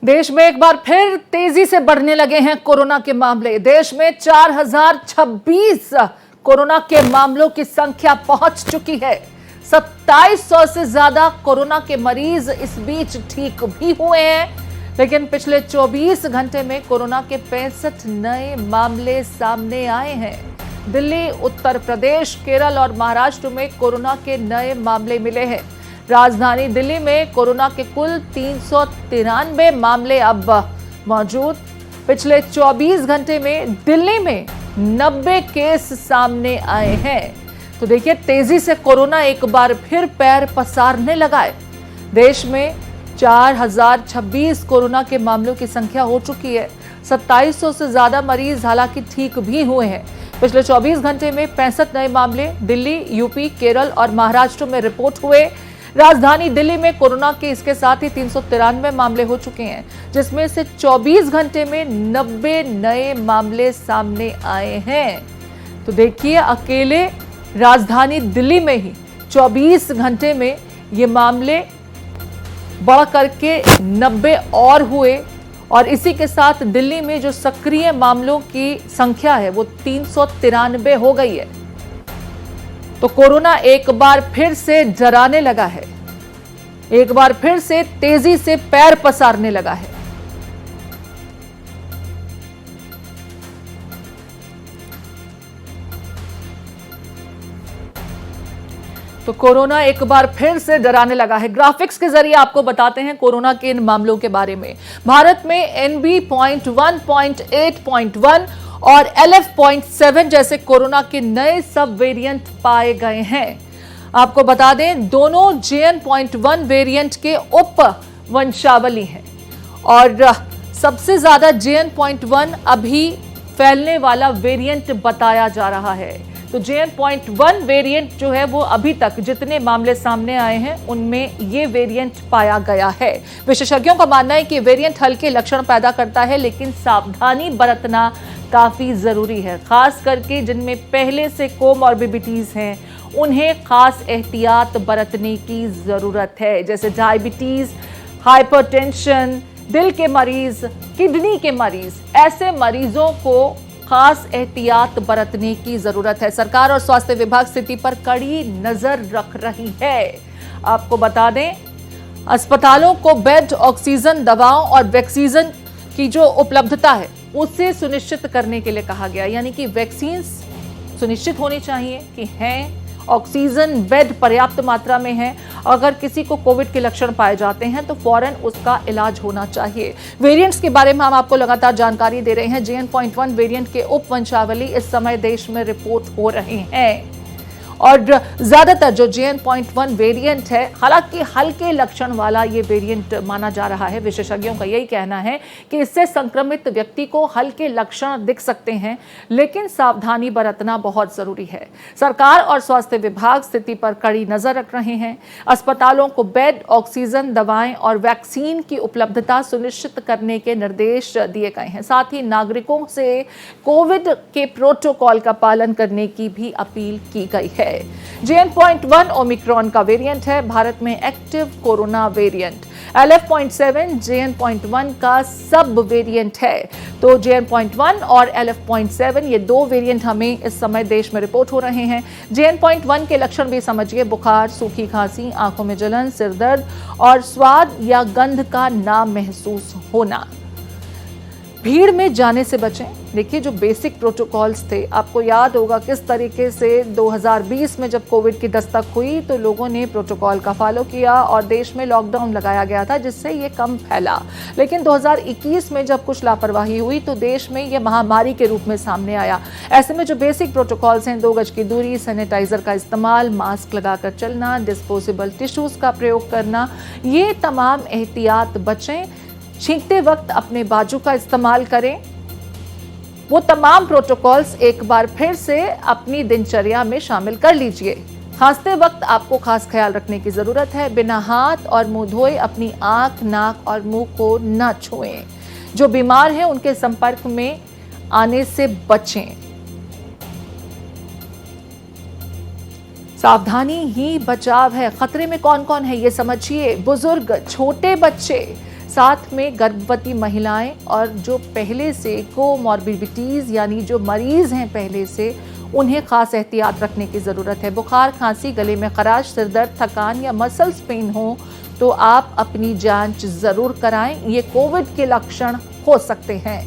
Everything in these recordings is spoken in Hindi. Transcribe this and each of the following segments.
देश में एक बार फिर तेजी से बढ़ने लगे हैं कोरोना के मामले। देश में 4026 कोरोना के मामलों की संख्या पहुंच चुकी है। 2700 से ज्यादा कोरोना के मरीज इस बीच ठीक भी हुए हैं, लेकिन पिछले 24 घंटे में कोरोना के 65 नए मामले सामने आए हैं। दिल्ली, उत्तर प्रदेश, केरल और महाराष्ट्र में कोरोना के नए मामले मिले हैं। राजधानी दिल्ली में कोरोना के कुल 393 मामले अब मौजूद। पिछले 24 घंटे में दिल्ली में 90 केस सामने आए हैं। तो देखिए, तेजी से कोरोना एक बार फिर पैर पसारने लगा है। देश में 4026 कोरोना के मामलों की संख्या हो चुकी है। 2700 से ज्यादा मरीज हालांकि ठीक भी हुए हैं। पिछले 24 घंटे में 65 नए मामले दिल्ली, यूपी, केरल और महाराष्ट्र में रिपोर्ट हुए। राजधानी दिल्ली में कोरोना के इसके साथ ही 393 मामले हो चुके हैं, जिसमें से 24 घंटे में 90 नए मामले सामने आए हैं। तो देखिए, अकेले राजधानी दिल्ली में ही 24 घंटे में ये मामले बढ़ करके 90 और हुए और इसी के साथ दिल्ली में जो सक्रिय मामलों की संख्या है वो 393 हो गई है। तो कोरोना एक बार फिर से डराने लगा है, एक बार फिर से तेजी से पैर पसारने लगा है। तो कोरोना एक बार फिर से डराने लगा है। ग्राफिक्स के जरिए आपको बताते हैं कोरोना के इन मामलों के बारे में। भारत में NB.1.8.1 और LF.7 जैसे कोरोना के नए सब वेरिएंट पाए गए हैं। आपको बता दें, दोनों JN.1 वेरिएंट के उप वंशावली हैं और सबसे ज्यादा JN.1 अभी फैलने वाला वेरिएंट बताया जा रहा है। तो JN.1 वेरिएंट जो है वो अभी तक जितने मामले सामने आए हैं उनमें ये वेरिएंट पाया गया है। विशेषज्ञों का मानना है कि वेरिएंट हल्के लक्षण पैदा करता है, लेकिन सावधानी बरतना काफी जरूरी है। खास करके जिनमें पहले से कोमॉर्बिडिटीज हैं उन्हें खास एहतियात बरतने की जरूरत है, जैसे डायबिटीज, हाइपरटेंशन, दिल के मरीज, किडनी के मरीज। ऐसे मरीजों को खास एहतियात बरतने की जरूरत है। सरकार और स्वास्थ्य विभाग स्थिति पर कड़ी नजर रख रही है। आपको बता दें, अस्पतालों को बेड, ऑक्सीजन, दवाओं और वैक्सीन की जो उपलब्धता है उसे सुनिश्चित करने के लिए कहा गया। यानी कि वैक्सीन सुनिश्चित होनी चाहिए कि हैं, ऑक्सीजन बेड पर्याप्त मात्रा में है। अगर किसी को कोविड के लक्षण पाए जाते हैं तो फौरन उसका इलाज होना चाहिए। वेरिएंट्स के बारे में हम आपको लगातार जानकारी दे रहे हैं। JN.1 वेरिएंट के उप वंशावली इस समय देश में रिपोर्ट हो रहे हैं और ज्यादातर जो JN.1 वेरिएंट है, हालांकि हल्के लक्षण वाला ये वेरिएंट माना जा रहा है। विशेषज्ञों का यही कहना है कि इससे संक्रमित व्यक्ति को हल्के लक्षण दिख सकते हैं, लेकिन सावधानी बरतना बहुत जरूरी है। सरकार और स्वास्थ्य विभाग स्थिति पर कड़ी नजर रख रहे हैं। अस्पतालों को बेड, ऑक्सीजन, दवाएं और वैक्सीन की उपलब्धता सुनिश्चित करने के निर्देश दिए गए हैं। साथ ही नागरिकों से कोविड के प्रोटोकॉल का पालन करने की भी अपील की गई है। JN.1 ओमिक्रॉन का वेरिएंट है, भारत में active corona variant. LF.7 JN.1 का सब वेरिएंट है। तो JN.1 और LF.7 ये दो वेरिएंट हमें इस समय देश में रिपोर्ट हो रहे हैं। JN.1 के लक्षण भी समझिए: बुखार, सूखी खांसी, आंखों में जलन, सिर दर्द और स्वाद या गंध का ना महसूस होना। भीड़ में जाने से बचें। देखिए, जो बेसिक प्रोटोकॉल्स थे, आपको याद होगा किस तरीके से 2020 में जब कोविड की दस्तक हुई तो लोगों ने प्रोटोकॉल का फॉलो किया और देश में लॉकडाउन लगाया गया था, जिससे ये कम फैला। लेकिन 2021 में जब कुछ लापरवाही हुई तो देश में ये महामारी के रूप में सामने आया। ऐसे में जो बेसिक प्रोटोकॉल्स हैं, 2 गज की दूरी, सैनिटाइजर का इस्तेमाल, मास्क लगाकर चलना, डिस्पोजेबल टिश्यूज का प्रयोग करना, ये तमाम एहतियात बचें। छींकते वक्त अपने बाजू का इस्तेमाल करें। वो तमाम प्रोटोकॉल्स एक बार फिर से अपनी दिनचर्या में शामिल कर लीजिए। खांसते वक्त आपको खास ख्याल रखने की जरूरत है। बिना हाथ और मुंह धोए अपनी आंख, नाक और मुंह को न छुएं। जो बीमार हैं उनके संपर्क में आने से बचें। सावधानी ही बचाव है। खतरे में कौन कौन है ये समझिए। बुजुर्ग, छोटे बच्चे, साथ में गर्भवती महिलाएं और जो पहले से कोमॉर्बिडिटीज यानी जो मरीज हैं पहले से, उन्हें खास एहतियात रखने की ज़रूरत है। बुखार, खांसी, गले में खराश, सिरदर्द, थकान या मसल्स पेन हो तो आप अपनी जांच ज़रूर कराएं। ये कोविड के लक्षण हो सकते हैं।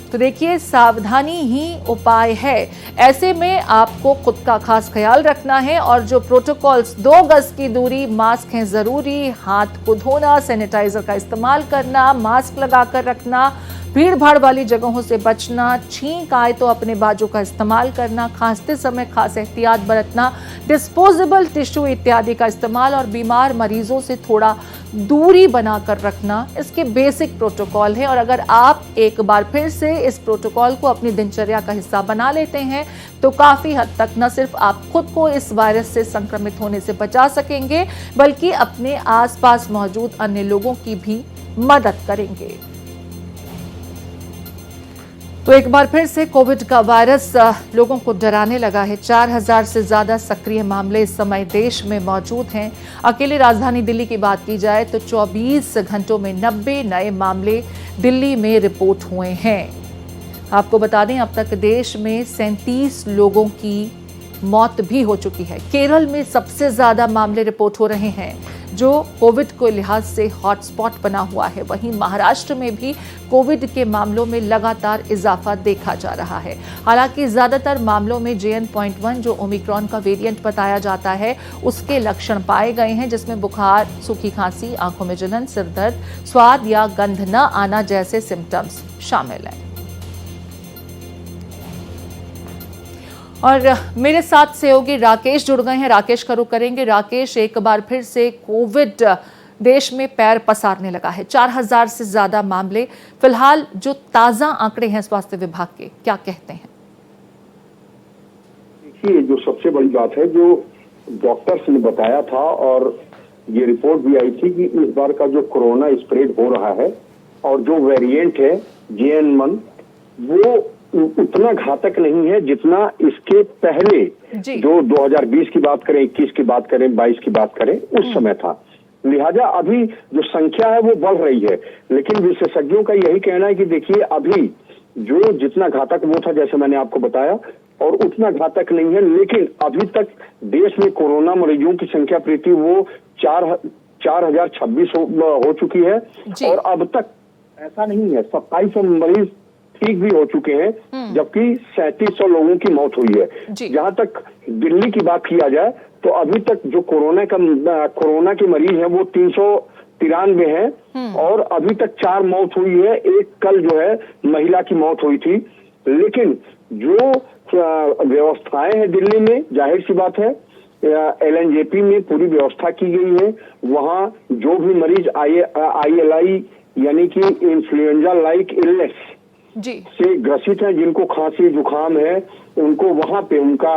तो देखिए, सावधानी ही उपाय है। ऐसे में आपको खुद का खास ख्याल रखना है और जो प्रोटोकॉल्स 2 गज की दूरी, मास्क है ज़रूरी, हाथ को धोना, सैनिटाइजर का इस्तेमाल करना, मास्क लगाकर रखना, भीड़ भाड़ वाली जगहों से बचना, छींक आए तो अपने बाजू का इस्तेमाल करना, खांसते समय खास एहतियात बरतना, डिस्पोजेबल टिश्यू इत्यादि का इस्तेमाल और बीमार मरीजों से थोड़ा दूरी बनाकर रखना, इसके बेसिक प्रोटोकॉल है। और अगर आप एक बार फिर से इस प्रोटोकॉल को अपनी दिनचर्या का हिस्सा बना लेते हैं तो काफी हद तक न सिर्फ आप खुद को इस वायरस से संक्रमित होने से बचा सकेंगे, बल्कि अपने आसपास मौजूद अन्य लोगों की भी मदद करेंगे। तो एक बार फिर से कोविड का वायरस लोगों को डराने लगा है। 4000 से ज्यादा सक्रिय मामले इस समय देश में मौजूद हैं। अकेले राजधानी दिल्ली की बात की जाए तो 24 घंटों में 90 नए मामले दिल्ली में रिपोर्ट हुए हैं। आपको बता दें, अब तक देश में 37 लोगों की मौत भी हो चुकी है। केरल में सबसे ज्यादा मामले रिपोर्ट हो रहे हैं, जो कोविड के लिहाज से हॉटस्पॉट बना हुआ है। वहीं महाराष्ट्र में भी कोविड के मामलों में लगातार इजाफा देखा जा रहा है। हालांकि ज्यादातर मामलों में JN.1 जो ओमिक्रॉन का वेरिएंट बताया जाता है, उसके लक्षण पाए गए हैं, जिसमें बुखार, सूखी खांसी, आंखों में जलन, सिरदर्द, स्वाद या गंध न आना जैसे सिम्टम्स शामिल हैं। और मेरे साथ सहयोगी राकेश जुड़ गए हैं। राकेश का रुख करेंगे। राकेश, एक बार फिर से कोविड देश में पैर पसारने लगा है। 4000 से ज्यादा मामले फिलहाल जो ताजा आंकड़े हैं स्वास्थ्य विभाग के, क्या कहते हैं? देखिए, जो सबसे बड़ी बात है, जो डॉक्टर्स ने बताया था और ये रिपोर्ट भी आई थी कि इस बार का जो कोरोना स्प्रेड हो रहा है और जो वेरिएंट है JN.1, वो उतना घातक नहीं है जितना इसके पहले जो 2020 की बात करें, 21 की बात करें, 22 की बात करें, उस समय था। लिहाजा अभी जो संख्या है वो बढ़ रही है, लेकिन विशेषज्ञों का यही कहना है कि देखिए, अभी जो जितना घातक वो था, जैसे मैंने आपको बताया, और उतना घातक नहीं है। लेकिन अभी तक देश में कोरोना मरीजों की संख्या प्रीति वो 4026 हो चुकी है और अब तक ऐसा नहीं है, 2700 मरीज ठीक भी हो चुके हैं, जबकि 3700 लोगों की मौत हुई है। जहां तक दिल्ली की बात किया जाए तो अभी तक जो कोरोना के मरीज हैं वो 393 हैं और अभी तक 4 मौत हुई है। एक कल जो है महिला की मौत हुई थी। लेकिन जो व्यवस्थाएं हैं दिल्ली में, जाहिर सी बात है, LNJP में पूरी व्यवस्था की गई है। वहां जो भी मरीज ILI यानी कि इन्फ्लुएंजा लाइक इलनेस से ग्रसित हैं, जिनको खांसी जुकाम है, उनको वहां पे उनका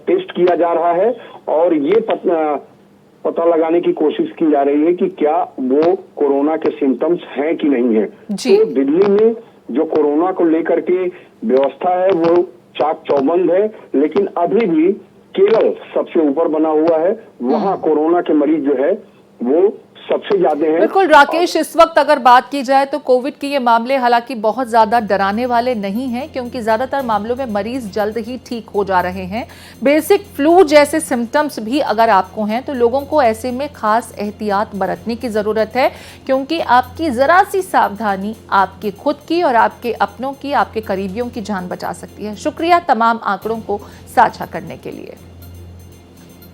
टेस्ट किया जा रहा है और ये पता लगाने की कोशिश की जा रही है कि क्या वो कोरोना के सिम्टम्स हैं कि नहीं है। तो दिल्ली में जो कोरोना को लेकर के व्यवस्था है वो चाक चौबंद है, लेकिन अभी भी केरल सबसे ऊपर बना हुआ है। वहां कोरोना के मरीज जो है वो सबसे ज्यादा है। बिल्कुल राकेश, इस वक्त अगर बात की जाए तो कोविड के ये मामले हालांकि बहुत ज्यादा डराने वाले नहीं हैं, क्योंकि ज्यादातर मामलों में मरीज जल्द ही ठीक हो जा रहे हैं। बेसिक फ्लू जैसे सिम्टम्स भी अगर आपको हैं तो लोगों को ऐसे में खास एहतियात बरतने की जरूरत है, क्योंकि आपकी जरा सी सावधानी आपकी खुद की और आपके अपनों की, आपके करीबियों की जान बचा सकती है। शुक्रिया तमाम आंकड़ों को साझा करने के लिए।